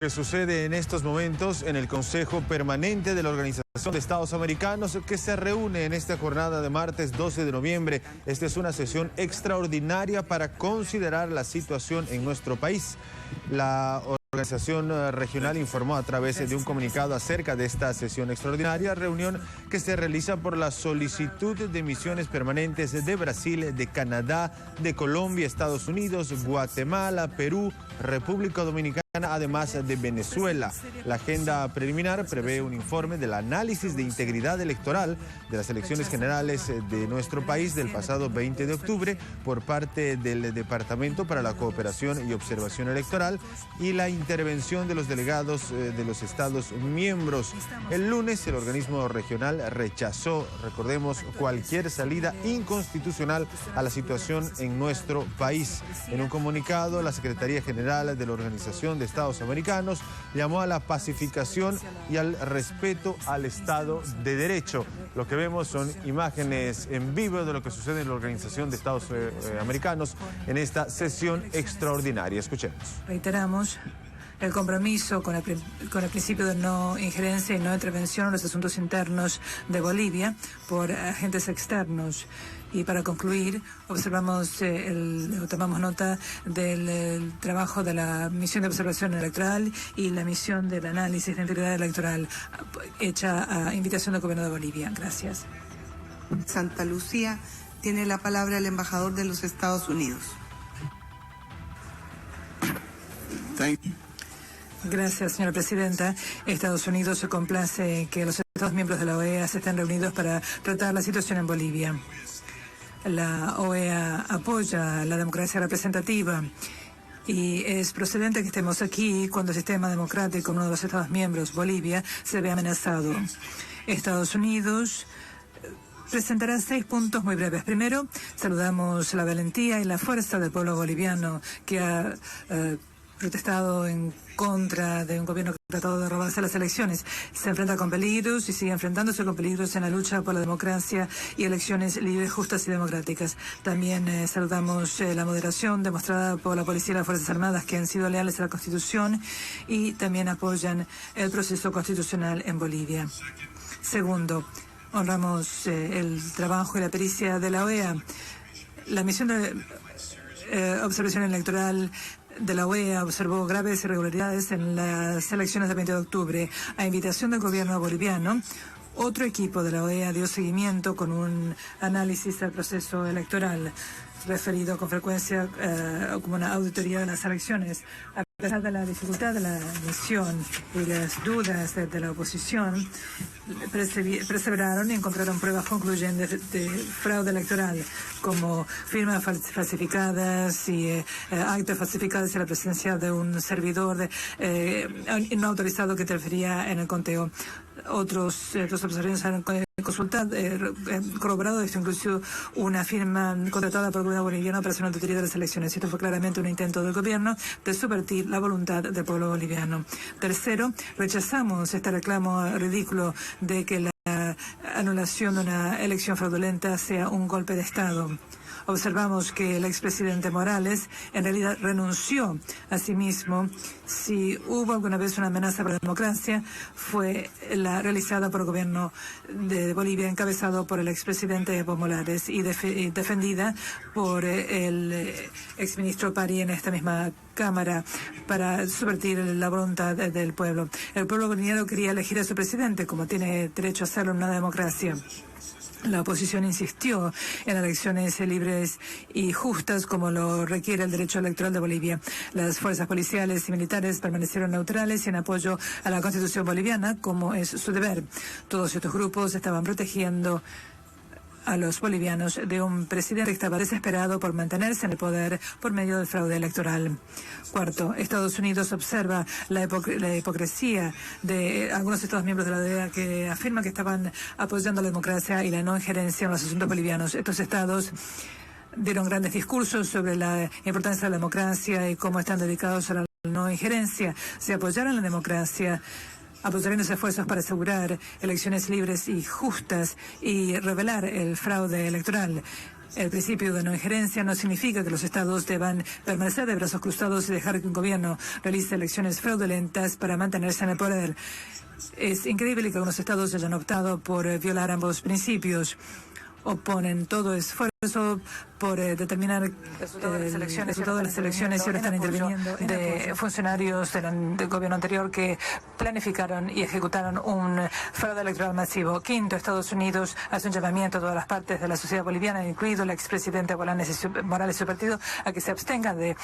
Que sucede en estos momentos en el Consejo Permanente de la Organización de Estados Americanos, que se reúne en esta jornada de martes 12 de noviembre. Esta es una sesión extraordinaria para considerar la situación en nuestro país. La organización regional informó a través de un comunicado acerca de esta sesión extraordinaria, reunión que se realiza por la solicitud de misiones permanentes de Brasil, de Canadá, de Colombia, Estados Unidos, Guatemala, Perú, República Dominicana, además de Venezuela. La agenda preliminar prevé un informe del análisis de integridad electoral de las elecciones generales de nuestro país del pasado 20 de octubre por parte del Departamento para la Cooperación y Observación Electoral y la intervención de los delegados de los Estados miembros. El lunes el organismo regional rechazó, recordemos, cualquier salida inconstitucional a la situación en nuestro país. En un comunicado, la Secretaría General de la Organización de Estados Americanos llamó a la pacificación y al respeto al Estado de Derecho. Lo que vemos son imágenes en vivo de lo que sucede en la Organización de Estados Americanos en esta sesión extraordinaria. Escuchemos. Reiteramos el compromiso con el principio de no injerencia y no intervención en los asuntos internos de Bolivia por agentes externos. Y para concluir, tomamos nota del trabajo de la misión de observación electoral y la misión del análisis de integridad electoral hecha a invitación del Gobierno de Bolivia. Gracias. Santa Lucía, tiene la palabra el embajador de los Estados Unidos. Gracias, señora presidenta. Estados Unidos se complace que los Estados miembros de la OEA se estén reunidos para tratar la situación en Bolivia. La OEA apoya la democracia representativa y es procedente que estemos aquí cuando el sistema democrático en uno de los Estados miembros, Bolivia, se ve amenazado. Estados Unidos presentará 6 puntos muy breves. Primero, saludamos la valentía y la fuerza del pueblo boliviano que ha protestado en contra de un gobierno que ha tratado de robarse las elecciones. Se enfrenta con peligros y sigue enfrentándose con peligros en la lucha por la democracia y elecciones libres, justas y democráticas. También saludamos la moderación demostrada por la policía y las Fuerzas Armadas, que han sido leales a la Constitución y también apoyan el proceso constitucional en Bolivia. Segundo, honramos el trabajo y la pericia de la OEA. La misión de observación electoral de la OEA observó graves irregularidades en las elecciones del 20 de octubre. A invitación del gobierno boliviano, otro equipo de la OEA dio seguimiento con un análisis del proceso electoral, referido con frecuencia como una auditoría de las elecciones. A pesar de la dificultad de la misión y las dudas de la oposición, perseveraron y encontraron pruebas concluyentes de fraude electoral, como firmas falsificadas y actas falsificadas en la presencia de un servidor no autorizado que interfería en el conteo. Otros observadores han consultado, corroborado esto, incluso una firma contratada por el gobierno boliviano para hacer una auditoría de las elecciones. Esto fue claramente un intento del gobierno de subvertir la voluntad del pueblo boliviano. Tercero, rechazamos este reclamo ridículo de que la anulación de una elección fraudulenta sea un golpe de Estado. Observamos que el expresidente Morales en realidad renunció a sí mismo. Si hubo alguna vez una amenaza para la democracia, fue la realizada por el gobierno de Bolivia, encabezado por el expresidente Evo Morales y defendida por el exministro Pari en esta misma Cámara para subvertir la voluntad del pueblo. El pueblo boliviano quería elegir a su presidente, como tiene derecho a hacerlo en una democracia. La oposición insistió en elecciones libres y justas, como lo requiere el derecho electoral de Bolivia. Las fuerzas policiales y militares permanecieron neutrales y en apoyo a la Constitución boliviana, como es su deber. Todos estos grupos estaban protegiendo a los bolivianos de un presidente que estaba desesperado por mantenerse en el poder por medio del fraude electoral. Cuarto, Estados Unidos observa la hipocresía de algunos Estados miembros de la OEA que afirman que estaban apoyando la democracia y la no injerencia en los asuntos bolivianos. Estos estados dieron grandes discursos sobre la importancia de la democracia y cómo están dedicados a la no injerencia. Si apoyaran la democracia, apoyarán los esfuerzos para asegurar elecciones libres y justas y revelar el fraude electoral. El principio de no injerencia no significa que los estados deban permanecer de brazos cruzados y dejar que un gobierno realice elecciones fraudulentas para mantenerse en el poder. Es increíble que algunos estados hayan optado por violar ambos principios. Oponen todo esfuerzo por determinar el resultado de las elecciones y ahora están interviniendo de funcionarios del gobierno anterior que planificaron y ejecutaron un fraude electoral masivo. Quinto, Estados Unidos hace un llamamiento a todas las partes de la sociedad boliviana, incluido el expresidente Morales y su partido, a que se abstengan de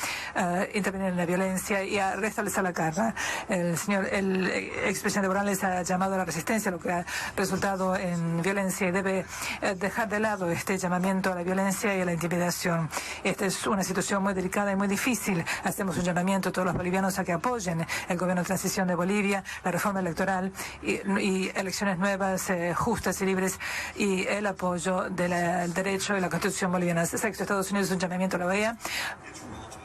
intervenir en la violencia y a restablecer la calma. El expresidente Morales ha llamado a la resistencia, lo que ha resultado en violencia, y debe dejar de lado este llamamiento a la violencia y a la intimidación. Esta es una situación muy delicada y muy difícil. Hacemos un llamamiento a todos los bolivianos a que apoyen el gobierno de transición de Bolivia, la reforma electoral y elecciones nuevas, justas y libres, y el apoyo del derecho y la Constitución boliviana. Sexto, Estados Unidos un llamamiento a la OEA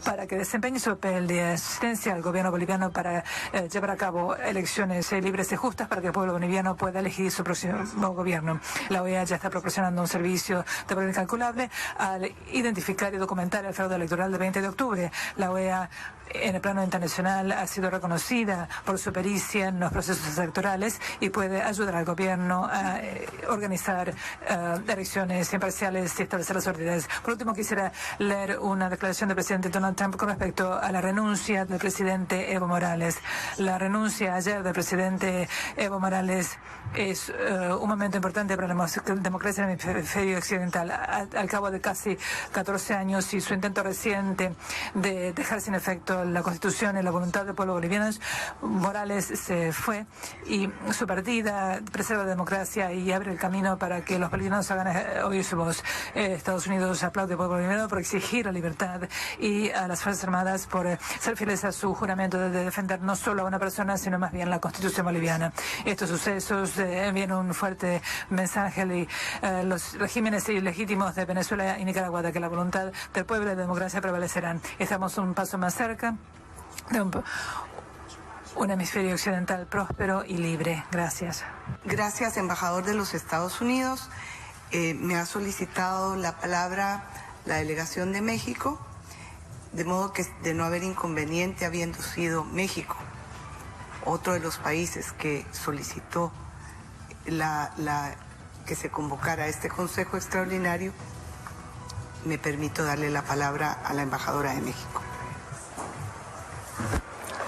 para que desempeñe su papel de asistencia al gobierno boliviano para llevar a cabo elecciones libres y justas para que el pueblo boliviano pueda elegir su próximo gobierno. La OEA ya está proporcionando un servicio de poder incalculable al identificar y documentar el fraude electoral del 20 de octubre. La OEA en el plano internacional ha sido reconocida por su pericia en los procesos electorales y puede ayudar al gobierno a organizar elecciones imparciales y establecer las autoridades. Por último, quisiera leer una declaración del presidente Donald Trump con respecto a la renuncia del presidente Evo Morales. La renuncia ayer del presidente Evo Morales es un momento importante para la democracia en el hemisferio occidental. Al cabo de casi 14 años y su intento reciente de dejar sin efecto la Constitución y la voluntad del pueblo boliviano, Morales se fue y su partida preserva la democracia y abre el camino para que los bolivianos hagan oír su voz. Estados Unidos aplaude al pueblo boliviano por exigir la libertad y a las Fuerzas Armadas por ser fieles a su juramento de defender no solo a una persona, sino más bien la Constitución boliviana. Estos sucesos envían un fuerte mensaje a los regímenes ilegítimos de Venezuela y Nicaragua de que la voluntad del pueblo y la democracia prevalecerán. Estamos un paso más cerca de un hemisferio occidental próspero y libre. Gracias. Gracias, embajador de los Estados Unidos. Me ha solicitado la palabra la delegación de México, de modo que de no haber inconveniente, habiendo sido México otro de los países que solicitó que se convocara este Consejo Extraordinario, me permito darle la palabra a la embajadora de México.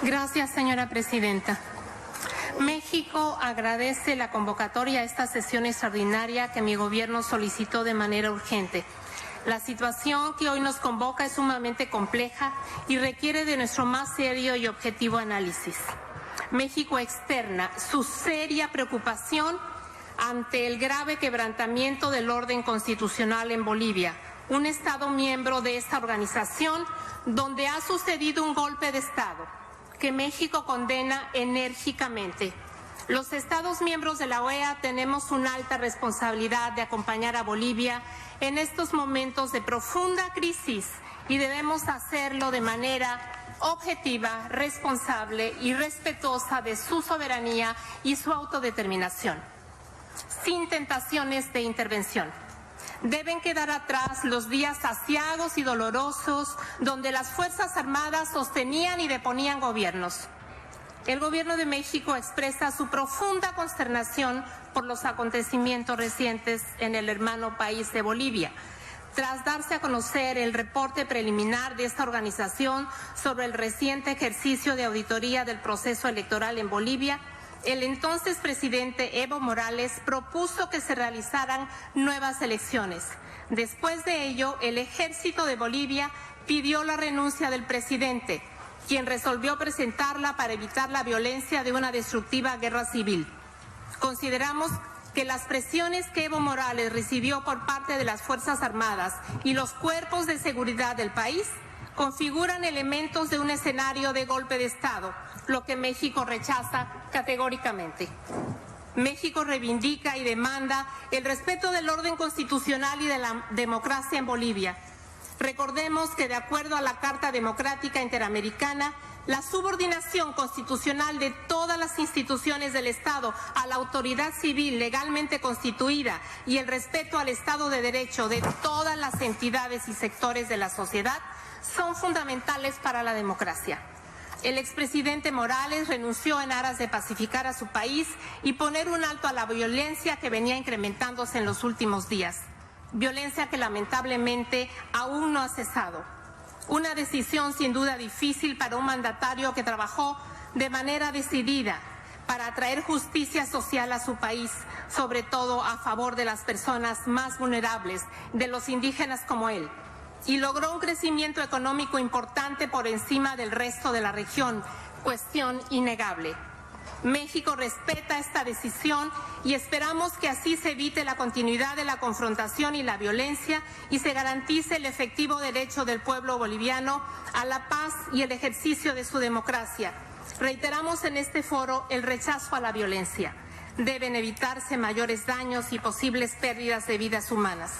Gracias, señora presidenta. México agradece la convocatoria a esta sesión extraordinaria que mi gobierno solicitó de manera urgente. La situación que hoy nos convoca es sumamente compleja y requiere de nuestro más serio y objetivo análisis. México externa su seria preocupación ante el grave quebrantamiento del orden constitucional en Bolivia, un Estado miembro de esta organización donde ha sucedido un golpe de Estado que México condena enérgicamente. Los Estados miembros de la OEA tenemos una alta responsabilidad de acompañar a Bolivia en estos momentos de profunda crisis y debemos hacerlo de manera objetiva, responsable y respetuosa de su soberanía y su autodeterminación, sin tentaciones de intervención. Deben quedar atrás los días aciagos y dolorosos donde las Fuerzas Armadas sostenían y deponían gobiernos. El Gobierno de México expresa su profunda consternación por los acontecimientos recientes en el hermano país de Bolivia. Tras darse a conocer el reporte preliminar de esta organización sobre el reciente ejercicio de auditoría del proceso electoral en Bolivia, el entonces presidente Evo Morales propuso que se realizaran nuevas elecciones. Después de ello, el ejército de Bolivia pidió la renuncia del presidente, quien resolvió presentarla para evitar la violencia de una destructiva guerra civil. Consideramos que las presiones que Evo Morales recibió por parte de las Fuerzas Armadas y los cuerpos de seguridad del país configuran elementos de un escenario de golpe de Estado, lo que México rechaza categóricamente. México reivindica y demanda el respeto del orden constitucional y de la democracia en Bolivia. Recordemos que de acuerdo a la Carta Democrática Interamericana, La subordinación constitucional de todas las instituciones del Estado a la autoridad civil legalmente constituida y el respeto al Estado de Derecho de todas las entidades y sectores de la sociedad son fundamentales para la democracia. El expresidente Morales renunció en aras de pacificar a su país y poner un alto a la violencia que venía incrementándose en los últimos días. Violencia que lamentablemente aún no ha cesado. Una decisión sin duda difícil para un mandatario que trabajó de manera decidida para traer justicia social a su país, sobre todo a favor de las personas más vulnerables, de los indígenas como él, y logró un crecimiento económico importante por encima del resto de la región, cuestión innegable. México respeta esta decisión y esperamos que así se evite la continuidad de la confrontación y la violencia y se garantice el efectivo derecho del pueblo boliviano a la paz y el ejercicio de su democracia. Reiteramos en este foro el rechazo a la violencia. Deben evitarse mayores daños y posibles pérdidas de vidas humanas.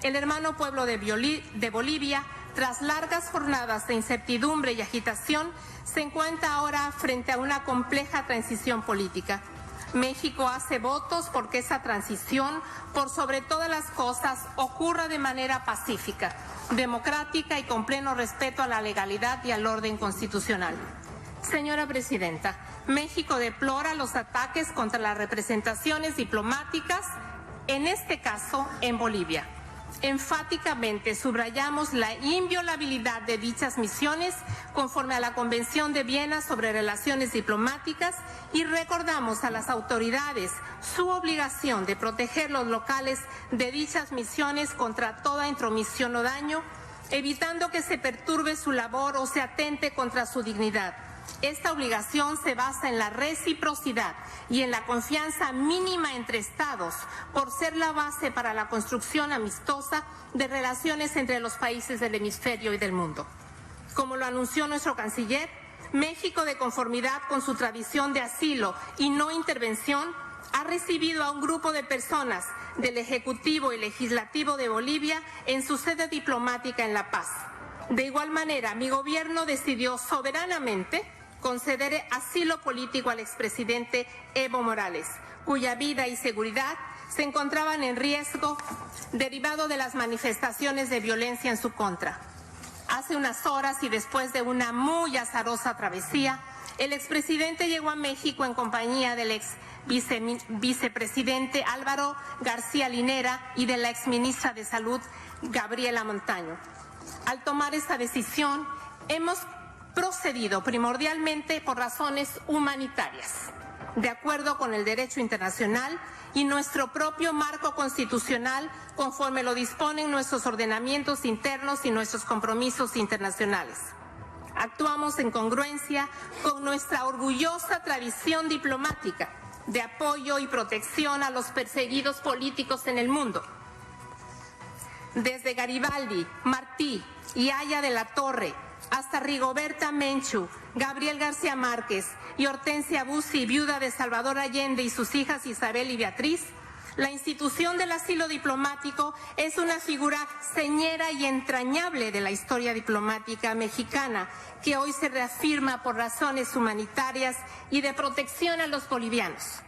El hermano pueblo de Bolivia, tras largas jornadas de incertidumbre y agitación, se encuentra ahora frente a una compleja transición política. México hace votos porque esa transición, por sobre todas las cosas, ocurra de manera pacífica, democrática y con pleno respeto a la legalidad y al orden constitucional. Señora Presidenta, México deplora los ataques contra las representaciones diplomáticas, en este caso en Bolivia. Enfáticamente subrayamos la inviolabilidad de dichas misiones conforme a la Convención de Viena sobre Relaciones Diplomáticas y recordamos a las autoridades su obligación de proteger los locales de dichas misiones contra toda intromisión o daño, evitando que se perturbe su labor o se atente contra su dignidad. Esta obligación se basa en la reciprocidad y en la confianza mínima entre Estados, por ser la base para la construcción amistosa de relaciones entre los países del hemisferio y del mundo. Como lo anunció nuestro canciller, México, de conformidad con su tradición de asilo y no intervención, ha recibido a un grupo de personas del Ejecutivo y Legislativo de Bolivia en su sede diplomática en La Paz. De igual manera, mi gobierno decidió soberanamente conceder asilo político al expresidente Evo Morales, cuya vida y seguridad se encontraban en riesgo derivado de las manifestaciones de violencia en su contra. Hace unas horas y después de una muy azarosa travesía, el expresidente llegó a México en compañía del ex vicepresidente Álvaro García Linera y de la exministra de Salud Gabriela Montaño. Al tomar esta decisión, hemos procedido primordialmente por razones humanitarias, de acuerdo con el derecho internacional y nuestro propio marco constitucional, conforme lo disponen nuestros ordenamientos internos y nuestros compromisos internacionales. Actuamos en congruencia con nuestra orgullosa tradición diplomática de apoyo y protección a los perseguidos políticos en el mundo. Desde Garibaldi, Martí y Aya de la Torre, hasta Rigoberta Menchú, Gabriel García Márquez y Hortensia Bussi, viuda de Salvador Allende, y sus hijas Isabel y Beatriz, la institución del asilo diplomático es una figura señera y entrañable de la historia diplomática mexicana, que hoy se reafirma por razones humanitarias y de protección a los bolivianos.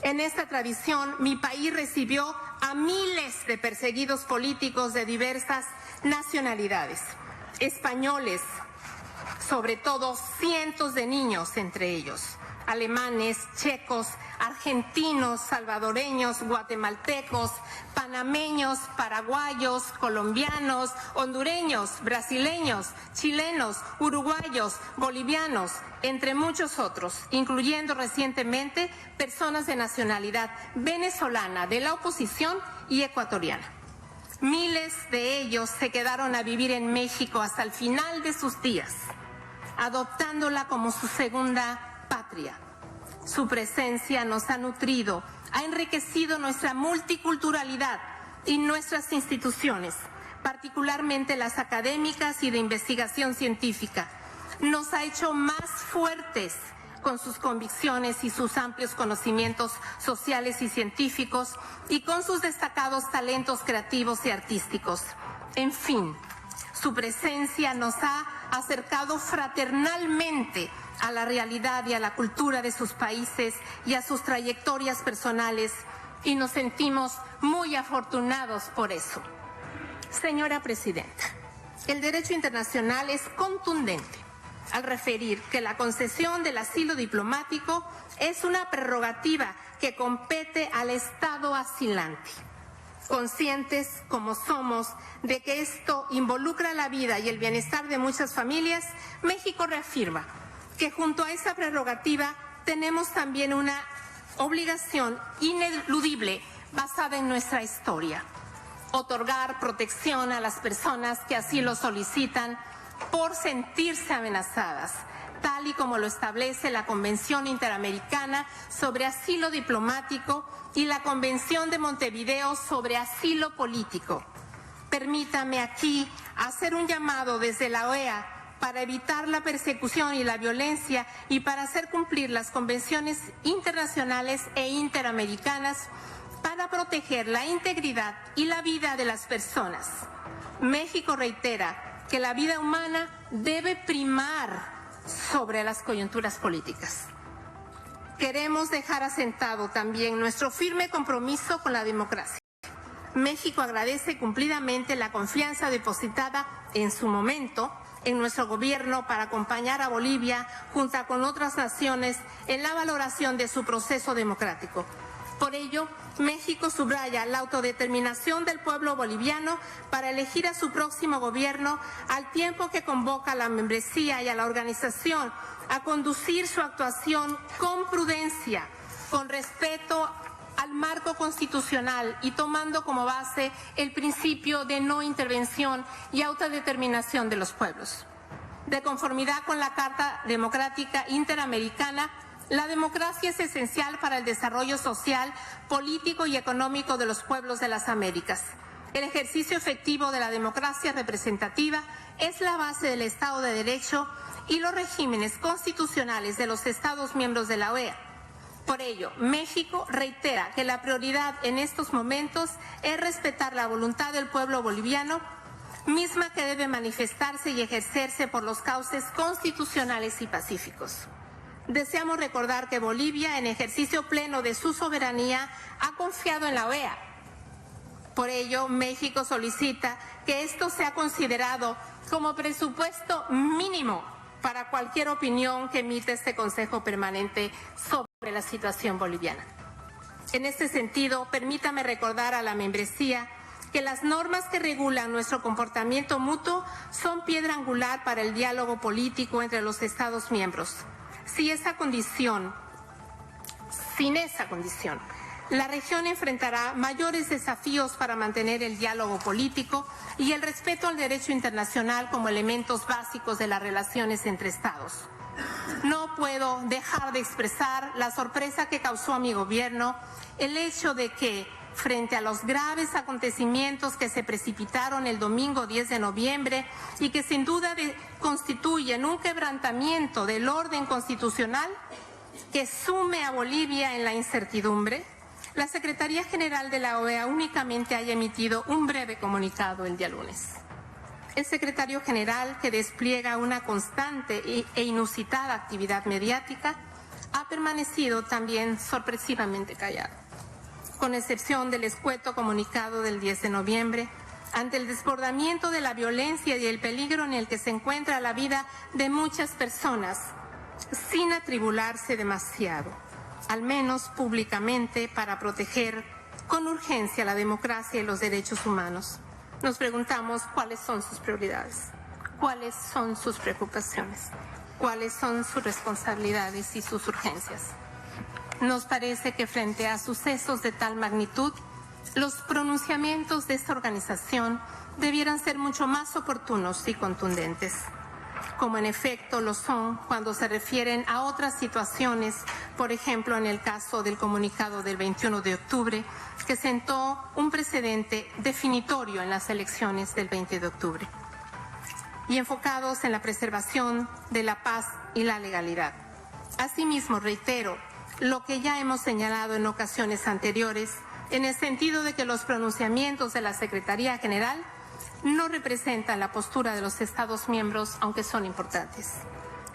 En esta tradición, mi país recibió a miles de perseguidos políticos de diversas nacionalidades, españoles, sobre todo cientos de niños entre ellos, alemanes, checos, argentinos, salvadoreños, guatemaltecos, panameños, paraguayos, colombianos, hondureños, brasileños, chilenos, uruguayos, bolivianos, entre muchos otros, incluyendo recientemente personas de nacionalidad venezolana, de la oposición y ecuatoriana. Miles de ellos se quedaron a vivir en México hasta el final de sus días, adoptándola como su segunda patria. Su presencia nos ha nutrido, ha enriquecido nuestra multiculturalidad y nuestras instituciones, particularmente las académicas y de investigación científica. Nos ha hecho más fuertes con sus convicciones y sus amplios conocimientos sociales y científicos y con sus destacados talentos creativos y artísticos. En fin, su presencia nos ha acercado fraternalmente a la realidad y a la cultura de sus países y a sus trayectorias personales, y nos sentimos muy afortunados por eso. Señora Presidenta, el derecho internacional es contundente al referir que la concesión del asilo diplomático es una prerrogativa que compete al Estado asilante. Conscientes como somos de que esto involucra la vida y el bienestar de muchas familias, México reafirma que junto a esa prerrogativa tenemos también una obligación ineludible basada en nuestra historia: otorgar protección a las personas que así lo solicitan por sentirse amenazadas, tal y como lo establece la Convención Interamericana sobre Asilo Diplomático y la Convención de Montevideo sobre Asilo Político. Permítame aquí hacer un llamado desde la OEA para evitar la persecución y la violencia y para hacer cumplir las convenciones internacionales e interamericanas para proteger la integridad y la vida de las personas. México reitera que la vida humana debe primar sobre las coyunturas políticas. Queremos dejar asentado también nuestro firme compromiso con la democracia. México agradece cumplidamente la confianza depositada en su momento en nuestro gobierno para acompañar a Bolivia junto con otras naciones en la valoración de su proceso democrático. Por ello, México subraya la autodeterminación del pueblo boliviano para elegir a su próximo gobierno, al tiempo que convoca a la membresía y a la organización a conducir su actuación con prudencia, con respeto al marco constitucional y tomando como base el principio de no intervención y autodeterminación de los pueblos. De conformidad con la Carta Democrática Interamericana, la democracia es esencial para el desarrollo social, político y económico de los pueblos de las Américas. El ejercicio efectivo de la democracia representativa es la base del Estado de Derecho y los regímenes constitucionales de los Estados miembros de la OEA. Por ello, México reitera que la prioridad en estos momentos es respetar la voluntad del pueblo boliviano, misma que debe manifestarse y ejercerse por los cauces constitucionales y pacíficos. Deseamos recordar que Bolivia, en ejercicio pleno de su soberanía, ha confiado en la OEA. Por ello, México solicita que esto sea considerado como presupuesto mínimo para cualquier opinión que emite este Consejo Permanente sobre la situación boliviana. En este sentido, permítame recordar a la membresía que las normas que regulan nuestro comportamiento mutuo son piedra angular para el diálogo político entre los Estados miembros. Sin esa condición, la región enfrentará mayores desafíos para mantener el diálogo político y el respeto al derecho internacional como elementos básicos de las relaciones entre Estados. No puedo dejar de expresar la sorpresa que causó a mi gobierno el hecho de que, frente a los graves acontecimientos que se precipitaron el domingo 10 de noviembre y que sin duda constituyen un quebrantamiento del orden constitucional que sume a Bolivia en la incertidumbre, la Secretaría General de la OEA únicamente haya emitido un breve comunicado el día lunes. El secretario general, que despliega una constante e inusitada actividad mediática, ha permanecido también sorpresivamente callado. Con excepción del escueto comunicado del 10 de noviembre, ante el desbordamiento de la violencia y el peligro en el que se encuentra la vida de muchas personas, sin atribularse demasiado, al menos públicamente, para proteger con urgencia la democracia y los derechos humanos. Nos preguntamos cuáles son sus prioridades, cuáles son sus preocupaciones, cuáles son sus responsabilidades y sus urgencias. Nos parece que frente a sucesos de tal magnitud, los pronunciamientos de esta organización debieran ser mucho más oportunos y contundentes, como en efecto lo son cuando se refieren a otras situaciones, por ejemplo en el caso del comunicado del 21 de octubre, que sentó un precedente definitorio en las elecciones del 20 de octubre, y enfocados en la preservación de la paz y la legalidad. Asimismo, reitero lo que ya hemos señalado en ocasiones anteriores, en el sentido de que los pronunciamientos de la Secretaría General no representan la postura de los Estados miembros, aunque son importantes.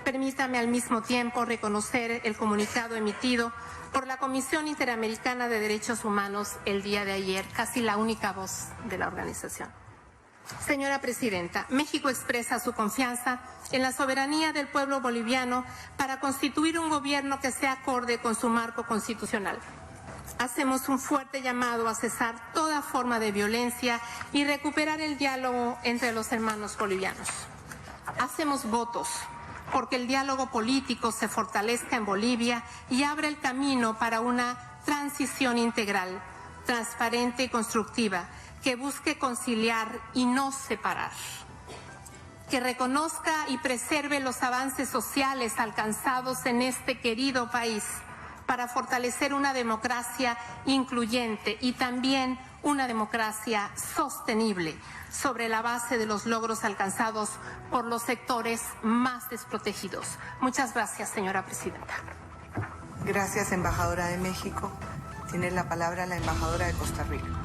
Permítame al mismo tiempo reconocer el comunicado emitido por la Comisión Interamericana de Derechos Humanos el día de ayer, casi la única voz de la organización. Señora Presidenta, México expresa su confianza en la soberanía del pueblo boliviano para constituir un gobierno que sea acorde con su marco constitucional. Hacemos un fuerte llamado a cesar toda forma de violencia y recuperar el diálogo entre los hermanos bolivianos. Hacemos votos porque el diálogo político se fortalezca en Bolivia y abra el camino para una transición integral, transparente y constructiva, que busque conciliar y no separar, que reconozca y preserve los avances sociales alcanzados en este querido país para fortalecer una democracia incluyente y también una democracia sostenible sobre la base de los logros alcanzados por los sectores más desprotegidos. Muchas gracias, señora Presidenta. Gracias, embajadora de México. Tiene la palabra la embajadora de Costa Rica.